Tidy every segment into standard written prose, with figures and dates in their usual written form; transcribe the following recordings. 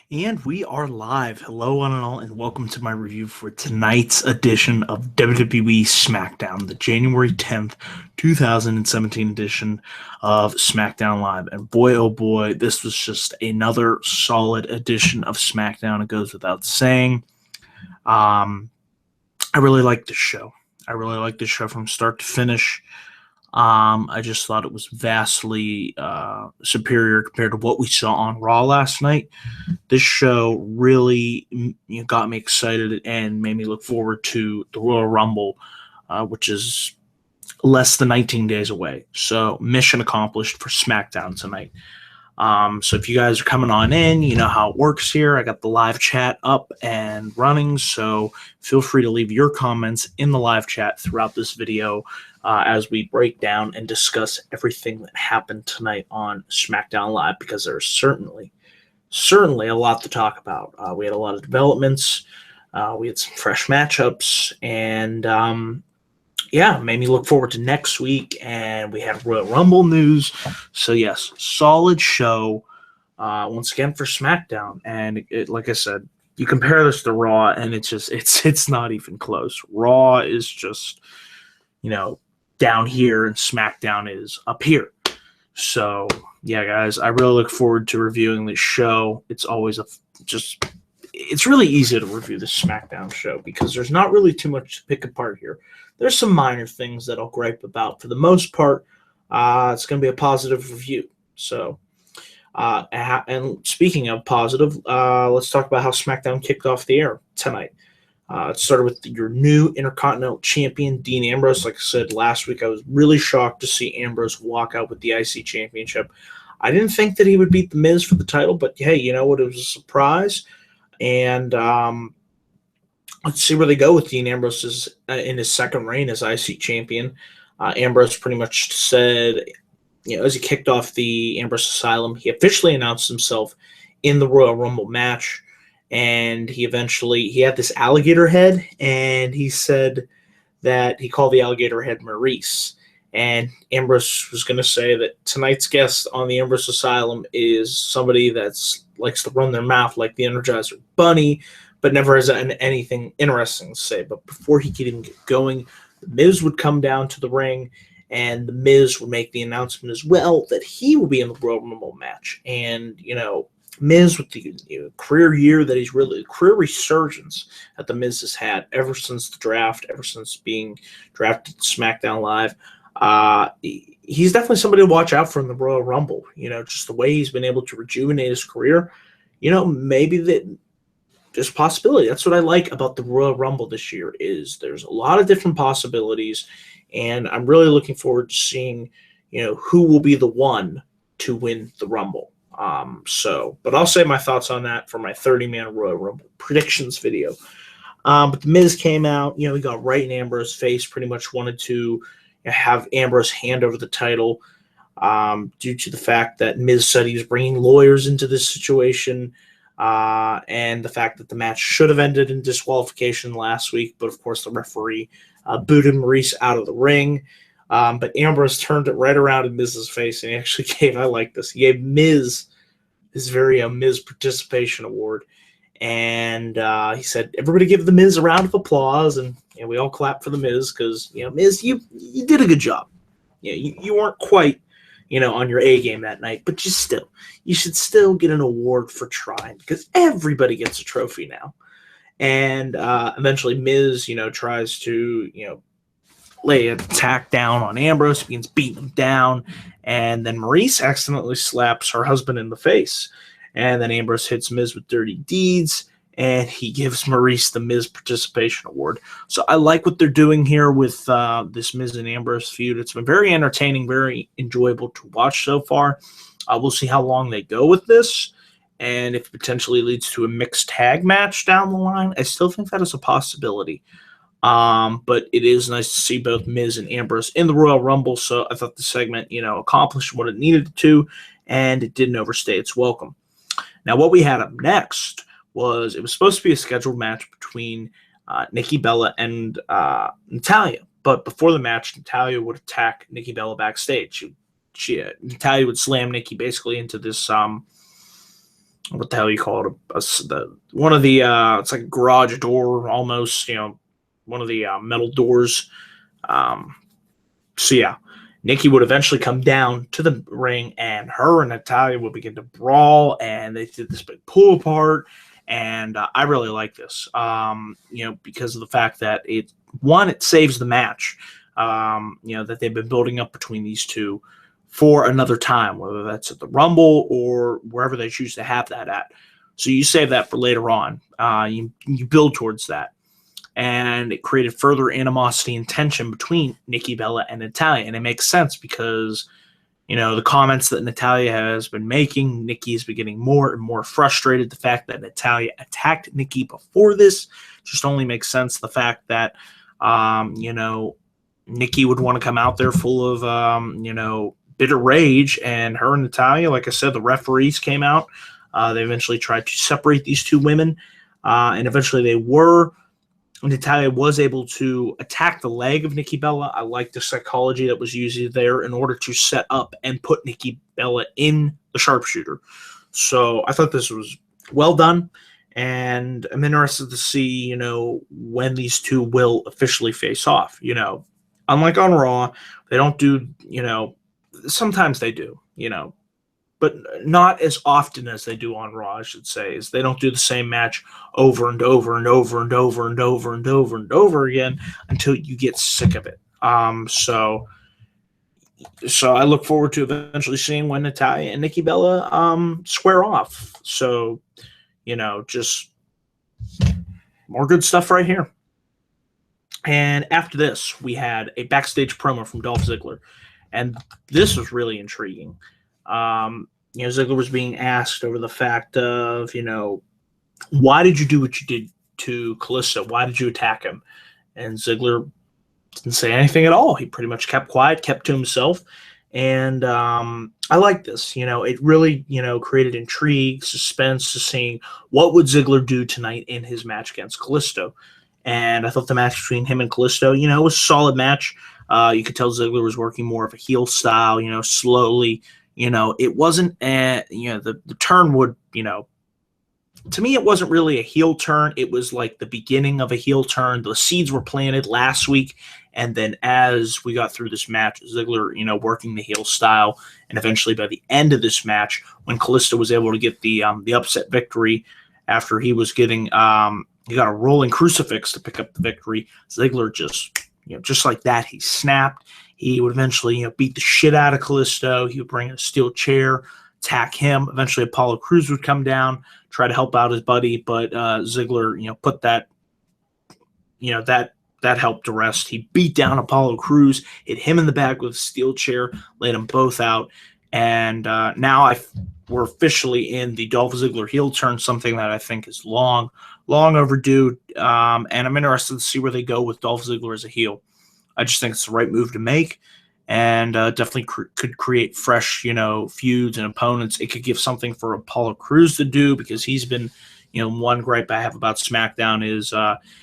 And we are live. Hello, one and all, and welcome to my review for tonight's edition of WWE SmackDown, the January 10th, 2017 edition of SmackDown Live. And boy, oh boy, this was just another solid edition of SmackDown. It goes without saying. I really like this show. I really like this show from start to finish. I just thought it was vastly superior compared to what we saw on Raw last night. This show really got me excited and made me look forward to the Royal Rumble, which is less than 19 days away. So mission accomplished for SmackDown tonight. So if you guys are coming on in, you know how it works here. I got the live chat up and running, so feel free to leave your comments in the live chat throughout this video as we break down and discuss everything that happened tonight on SmackDown Live, because there's certainly a lot to talk about. We had a lot of developments. We had some fresh matchups, and made me look forward to next week. And we had Royal Rumble news. So yes, solid show once again for SmackDown. And it, like I said, you compare this to Raw, and it's not even close. Raw is just down here, and SmackDown is up here. So yeah, guys, I really look forward to reviewing this show. It's always it's really easy to review the SmackDown show because there's not really too much to pick apart here. There's some minor things that I'll gripe about. For the most part, it's going to be a positive review. So, and speaking of positive, let's talk about how SmackDown kicked off the air tonight. It started with your new Intercontinental Champion, Dean Ambrose. Like I said last week, I was really shocked to see Ambrose walk out with the IC Championship. I didn't think that he would beat The Miz for the title, but hey, you know what? It was a surprise. And let's see where they go with Dean Ambrose in his second reign as IC Champion. Ambrose pretty much said, as he kicked off the Ambrose Asylum, he officially announced himself in the Royal Rumble match. And he had this alligator head, and he said that he called the alligator head Maurice. And Ambrose was going to say that tonight's guest on the Ambrose Asylum is somebody that likes to run their mouth like the Energizer Bunny, but never has anything interesting to say. But before he could even get going, The Miz would come down to the ring, and The Miz would make the announcement as well that he will be in the Royal Rumble match. And, Miz, with the career year that he's really, career resurgence that The Miz has had ever since the draft, ever since being drafted to SmackDown Live, he's definitely somebody to watch out for in the Royal Rumble. Just the way he's been able to rejuvenate his career, maybe there's a possibility. That's what I like about the Royal Rumble this year, is there's a lot of different possibilities, and I'm really looking forward to seeing, who will be the one to win the Rumble. But I'll save my thoughts on that for my 30-man Royal Rumble predictions video. But The Miz came out, he got right in Ambrose's face, pretty much wanted to have Ambrose hand over the title due to the fact that Miz said he was bringing lawyers into this situation, and the fact that the match should have ended in disqualification last week, but of course the referee booted Maurice out of the ring. But Ambrose turned it right around in Miz's face, and he actually gave, I like this, he gave Miz his very Miz Participation Award. And he said, everybody give The Miz a round of applause. And we all clapped for The Miz because, Miz, you did a good job. You weren't quite, on your A game that night, but you should still get an award for trying, because everybody gets a trophy now. And eventually Miz, tries to, lay an attack down on Ambrose, begins beating him down, and then Maurice accidentally slaps her husband in the face. And then Ambrose hits Miz with dirty deeds, and he gives Maurice the Miz Participation Award. So I like what they're doing here with this Miz and Ambrose feud. It's been very entertaining, very enjoyable to watch so far. We'll see how long they go with this, and if it potentially leads to a mixed tag match down the line. I still think that is a possibility. But it is nice to see both Miz and Ambrose in the Royal Rumble. So I thought the segment, accomplished what it needed to, and it didn't overstay its welcome. Now, what we had up next was, it was supposed to be a scheduled match between Nikki Bella and Natalya. But before the match, Natalya would attack Nikki Bella backstage. Natalya would slam Nikki basically into this what the hell you call it? One of the it's like a garage door almost. One of the metal doors. Um, so yeah, Nikki would eventually come down to the ring, and her and Natalya would begin to brawl, and they did this big pull apart. And I really like this, because of the fact that it saves the match, that they've been building up between these two for another time, whether that's at the Rumble or wherever they choose to have that at. So you save that for later on. You build towards that. And it created further animosity and tension between Nikki Bella and Natalya. And it makes sense because, the comments that Natalya has been making, Nikki has been getting more and more frustrated. The fact that Natalya attacked Nikki before this just only makes sense. The fact that, Nikki would want to come out there full of, bitter rage. And her and Natalya, like I said, the referees came out. They eventually tried to separate these two women. And eventually they were. Natalya was able to attack the leg of Nikki Bella. I like the psychology that was used there in order to set up and put Nikki Bella in the sharpshooter. So I thought this was well done, and I'm interested to see, when these two will officially face off. Unlike on Raw, they don't do, sometimes they do, but not as often as they do on Raw, I should say, is they don't do the same match over and over and over and over and over and over and over again until you get sick of it. So I look forward to eventually seeing when Natalya and Nikki Bella square off. So, just more good stuff right here. And after this, we had a backstage promo from Dolph Ziggler. And this was really intriguing. Ziggler was being asked over the fact of, why did you do what you did to Kalisto? Why did you attack him? And Ziggler didn't say anything at all. He pretty much kept quiet, kept to himself. And I like this. It really, created intrigue, suspense to seeing what would Ziggler do tonight in his match against Kalisto. And I thought the match between him and Kalisto, was a solid match. You could tell Ziggler was working more of a heel style, slowly. It wasn't, the turn would, to me, it wasn't really a heel turn. It was like the beginning of a heel turn. The seeds were planted last week. And then as we got through this match, Ziggler, working the heel style. And eventually by the end of this match, when Kalisto was able to get the upset victory after he was getting, he got a rolling crucifix to pick up the victory, Ziggler just like that, he snapped. He would eventually, beat the shit out of Kalisto. He would bring in a steel chair, attack him. Eventually, Apollo Crews would come down, try to help out his buddy, but Ziggler, put that, that helped to rest. He beat down Apollo Crews, hit him in the back with a steel chair, laid them both out, and now we're officially in the Dolph Ziggler heel turn, something that I think is long overdue, and I'm interested to see where they go with Dolph Ziggler as a heel. I just think it's the right move to make, and definitely could create fresh, feuds and opponents. It could give something for Apollo Crews to do because he's been, one gripe I have about SmackDown is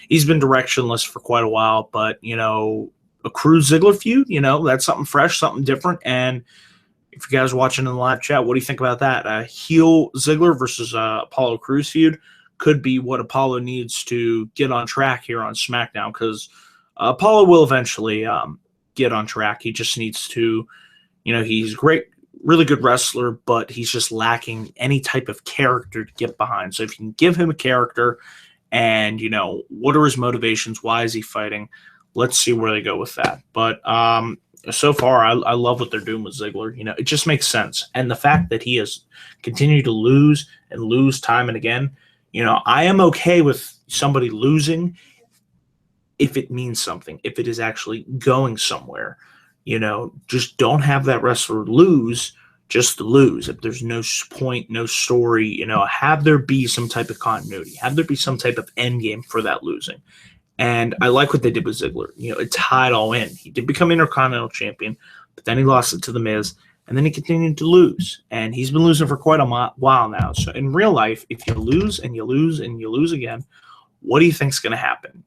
he's been directionless for quite a while. But a Crews Ziggler feud, that's something fresh, something different. And if you guys are watching in the live chat, what do you think about that? A heel Ziggler versus Apollo Crews feud could be what Apollo needs to get on track here on SmackDown, because Apollo will eventually get on track. He just needs to, he's great, really good wrestler, but he's just lacking any type of character to get behind. So if you can give him a character and, what are his motivations? Why is he fighting? Let's see where they go with that. But so far, I love what they're doing with Ziggler. It just makes sense. And the fact that he has continued to lose time and again, I am okay with somebody losing if it means something, if it is actually going somewhere. Just don't have that wrestler lose just to lose. If there's no point, no story, have there be some type of continuity, have there be some type of end game for that losing. And I like what they did with Ziggler. It tied all in. He did become Intercontinental Champion, but then he lost it to The Miz, and then he continued to lose. And he's been losing for quite a while now. So in real life, if you lose and you lose and you lose again, what do you think's going to happen?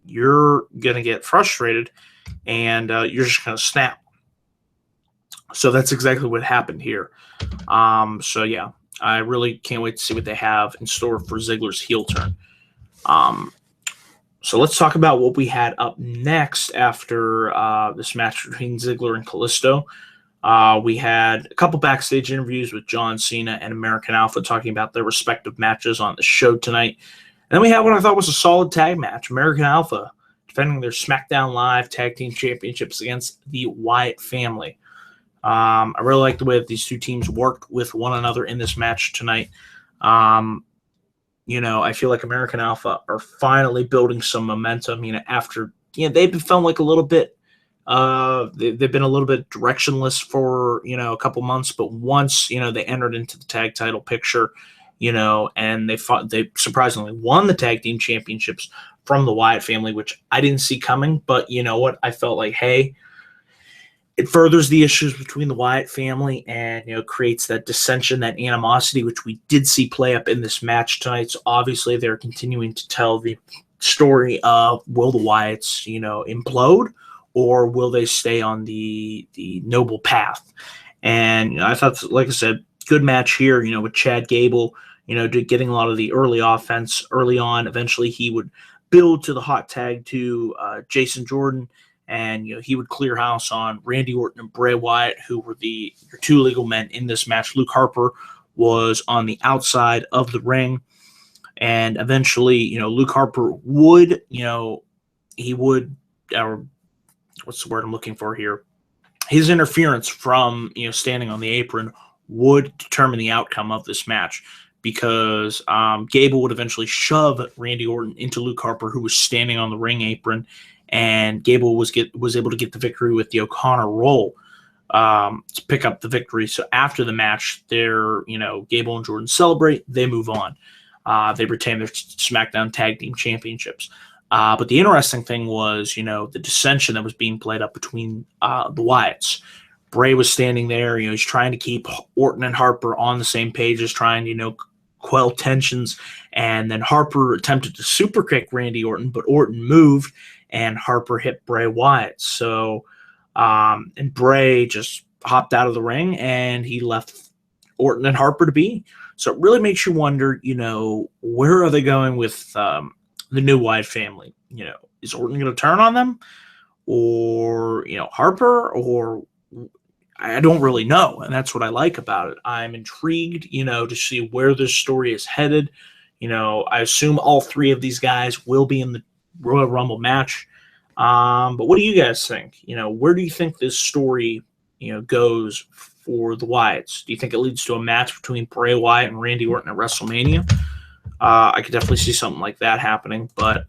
You're going to get frustrated, and you're just going to snap. So that's exactly what happened here. So yeah, I really can't wait to see what they have in store for Ziggler's heel turn. So let's talk about what we had up next after this match between Ziggler and Kalisto. We had a couple backstage interviews with John Cena and American Alpha talking about their respective matches on the show tonight. And then we had what I thought was a solid tag match. American Alpha defending their SmackDown Live Tag Team Championships against the Wyatt family. I really like the way that these two teams worked with one another in this match tonight. I feel like American Alpha are finally building some momentum. After they've felt like a little bit. They've been a little bit directionless for a couple months, but once they entered into the tag title picture, and they surprisingly won the tag team championships from the Wyatt family, which I didn't see coming. But you know what? I felt like, hey, it furthers the issues between the Wyatt family and creates that dissension, that animosity, which we did see play up in this match tonight. So obviously they're continuing to tell the story of, will the Wyatts implode, or will they stay on the noble path? And I thought, like I said, good match here, with Chad Gable, getting a lot of the early offense early on. Eventually he would build to the hot tag to Jason Jordan, and he would clear house on Randy Orton and Bray Wyatt, who were your two legal men in this match. Luke Harper was on the outside of the ring, and eventually, Luke Harper would, he would, or what's the word I'm looking for here? His interference from standing on the apron would determine the outcome of this match, because Gable would eventually shove Randy Orton into Luke Harper, who was standing on the ring apron, and Gable was able to get the victory with the O'Connor roll to pick up the victory. So after the match, Gable and Jordan celebrate. They move on. They retain their SmackDown Tag Team Championships. But the interesting thing was, the dissension that was being played up between the Wyatts. Bray was standing there. He's trying to keep Orton and Harper on the same page, as trying to, quell tensions. And then Harper attempted to super kick Randy Orton, but Orton moved, and Harper hit Bray Wyatt. So, and Bray just hopped out of the ring, and he left Orton and Harper to be. So it really makes you wonder, where are they going with the new Wyatt family? Is Orton going to turn on them, or Harper, or I don't really know, and that's what I like about it. I'm intrigued, to see where this story is headed. I assume all three of these guys will be in the Royal Rumble match. But what do you guys think? Where do you think this story, goes for the Wyatts? Do you think it leads to a match between Bray Wyatt and Randy Orton at WrestleMania? I could definitely see something like that happening, but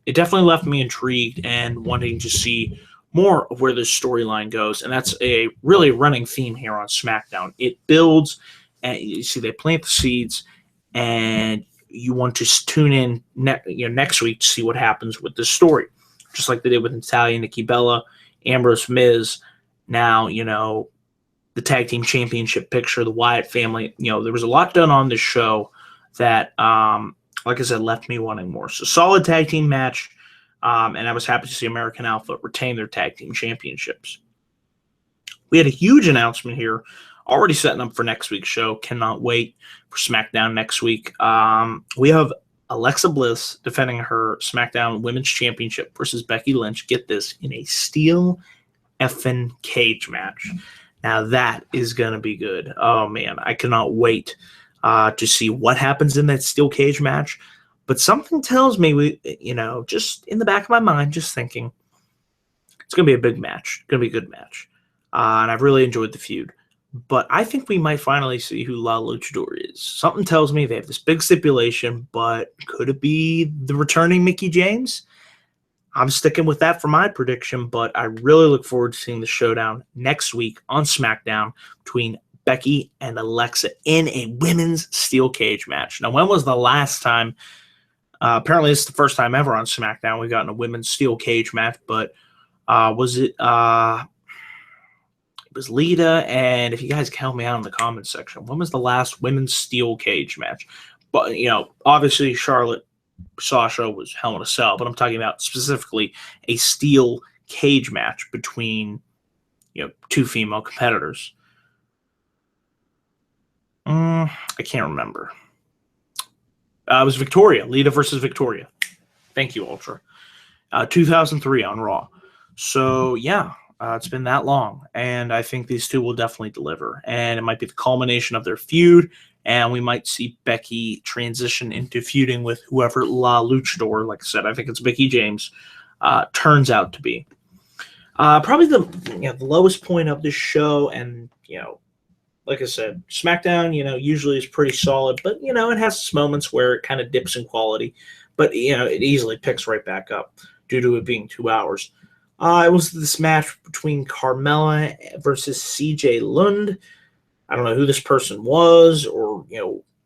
it definitely left me intrigued and wanting to see more of where this storyline goes, and that's a really running theme here on SmackDown. It builds, and you see they plant the seeds, and you want to tune in next week to see what happens with this story, just like they did with Natalya, Nikki Bella, Ambrose, Miz. Now, the tag team championship picture, the Wyatt family. There was a lot done on this show that, like I said, left me wanting more. So solid tag team match. And I was happy to see American Alpha retain their tag team championships. We had a huge announcement here, already setting up for next week's show. Cannot wait for SmackDown next week. We have Alexa Bliss defending her SmackDown Women's Championship versus Becky Lynch. Get this, in a steel effing cage match. Now that is going to be good. Oh, man, I cannot wait to see what happens in that steel cage match. But something tells me, just in the back of my mind, just thinking, it's going to be a big match. It's going to be a good match. And I've really enjoyed the feud. But I think we might finally see who La Luchador is. Something tells me they have this big stipulation, but could it be the returning Mickie James? I'm sticking with that for my prediction, but I really look forward to seeing the showdown next week on SmackDown between Becky and Alexa in a women's steel cage match. Now, when was the last time? Apparently, it's the first time ever on SmackDown we've gotten a women's steel cage match, but was it? It was Lita, and if you guys can help me out in the comments section, when was the last women's steel cage match? But obviously Charlotte, Sasha was Hell in a Cell, but I'm talking about specifically a steel cage match between two female competitors. I can't remember. It was Victoria. Lita versus Victoria. Thank you, Ultra. 2003 on Raw. So, yeah, it's been that long. And I think these two will definitely deliver. And it might be the culmination of their feud. And we might see Becky transition into feuding with whoever La Luchador, like I said, I think it's Mickie James, turns out to be. Probably the lowest point of this show, and like I said, SmackDown usually is pretty solid, but it has its moments where it kind of dips in quality, but it easily picks right back up due to it being 2 hours. It was this match between Carmella versus CJ Lund. I don't know who this person was, or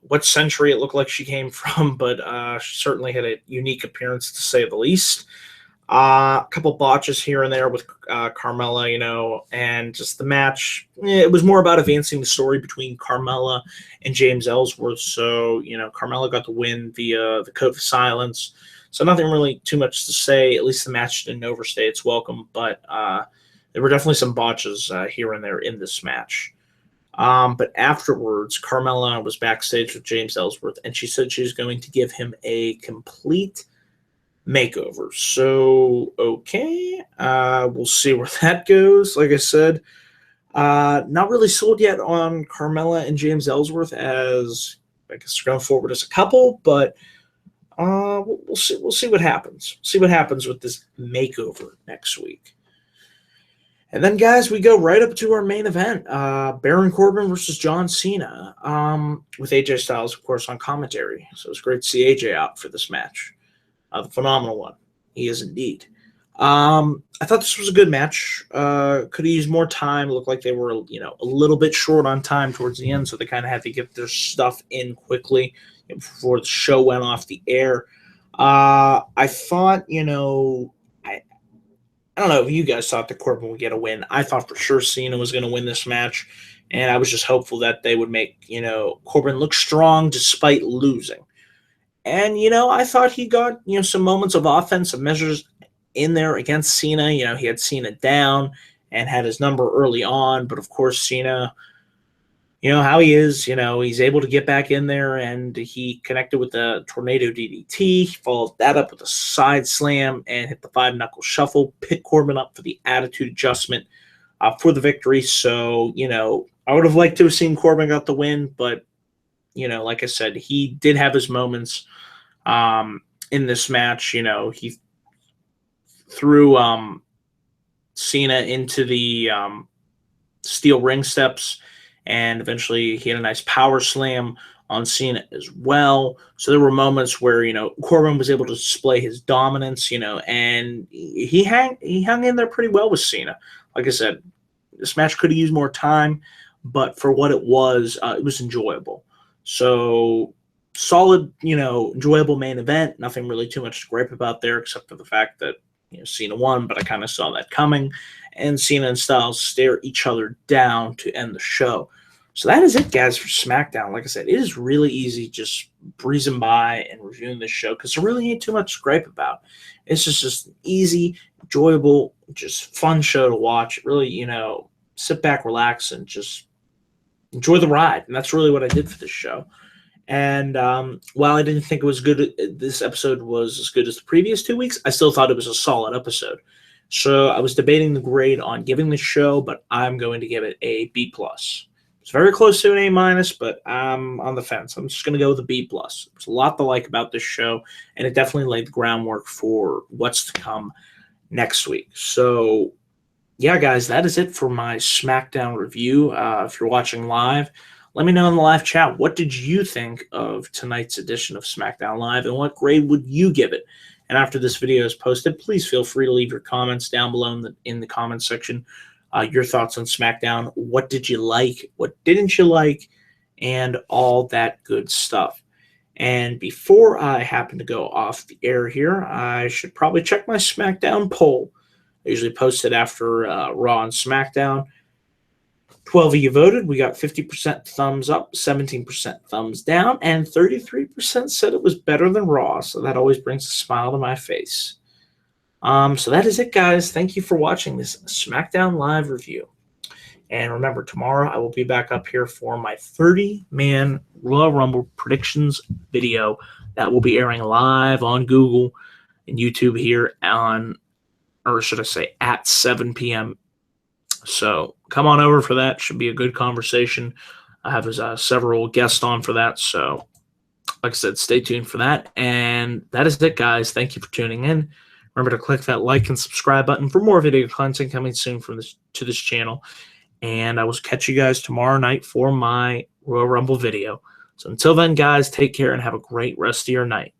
what century it looked like she came from, but she certainly had a unique appearance, to say the least. A couple botches here and there with Carmella, and just the match. It was more about advancing the story between Carmella and James Ellsworth. So, Carmella got the win via the Code of Silence. So nothing really too much to say. At least the match didn't overstay its welcome, but there were definitely some botches here and there in this match. But afterwards, Carmella was backstage with James Ellsworth, and she said she was going to give him a complete makeover. So, okay, we'll see where that goes. Like I said, not really sold yet on Carmella and James Ellsworth as, I guess, going forward as a couple, but we'll see. We'll see what happens. See what happens with this makeover next week. And then, guys, we go right up to our main event, Baron Corbin versus John Cena, with AJ Styles, of course, on commentary. So it's great to see AJ out for this match. The phenomenal one. He is indeed. I thought this was a good match. Could have used more time. It looked like they were, a little bit short on time towards the end, so they kind of had to get their stuff in quickly before the show went off the air. I thought, I don't know if you guys thought that Corbin would get a win. I thought for sure Cena was going to win this match, and I was just hopeful that they would make, Corbin look strong despite losing. And, I thought he got, some moments of offensive measures in there against Cena. He had Cena down and had his number early on. But, of course, Cena, how he is, he's able to get back in there, and he connected with the Tornado DDT. He followed that up with a side slam and hit the 5-knuckle shuffle, picked Corbin up for the attitude adjustment for the victory. So, I would have liked to have seen Corbin got the win, but like I said, he did have his moments in this match. He threw Cena into the steel ring steps, and eventually he had a nice power slam on Cena as well. So there were moments where, Corbin was able to display his dominance, and he hung in there pretty well with Cena. Like I said, this match could have used more time, but for what it was enjoyable. So solid, enjoyable main event. Nothing really too much to gripe about there, except for the fact that Cena won, but I kind of saw that coming. And Cena and Styles stare each other down to end the show. So that is it, guys, for SmackDown. Like I said, it is really easy just breezing by and reviewing this show because there really ain't too much to gripe about. It's just an easy, enjoyable, just fun show to watch. Really, sit back, relax, and just enjoy the ride. And that's really what I did for this show. And while I didn't think it was good, this episode was as good as the previous 2 weeks, I still thought it was a solid episode. So I was debating the grade on giving this show, but I'm going to give it a B+. It's very close to an A-, but I'm on the fence. I'm just going to go with a B+. There's a lot to like about this show, and it definitely laid the groundwork for what's to come next week. So, yeah, guys, that is it for my SmackDown review. If you're watching live, let me know in the live chat, what did you think of tonight's edition of SmackDown Live, and what grade would you give it? And after this video is posted, please feel free to leave your comments down below in the comments section. Your thoughts on SmackDown. What did you like? What didn't you like? And all that good stuff. And before I happen to go off the air here, I should probably check my SmackDown poll. I usually post it after Raw and SmackDown. 12 of you voted. We got 50% thumbs up, 17% thumbs down, and 33% said it was better than Raw. So that always brings a smile to my face. So that is it, guys. Thank you for watching this SmackDown Live review. And remember, tomorrow I will be back up here for my 30-man Royal Rumble predictions video that will be airing live on Google and YouTube here on, or should I say, at 7 p.m. So come on over for that. Should be a good conversation. I have several guests on for that. So, like I said, stay tuned for that. And that is it, guys. Thank you for tuning in. Remember to click that like and subscribe button for more video content coming soon from to this channel. And I will catch you guys tomorrow night for my Royal Rumble video. So until then, guys, take care and have a great rest of your night.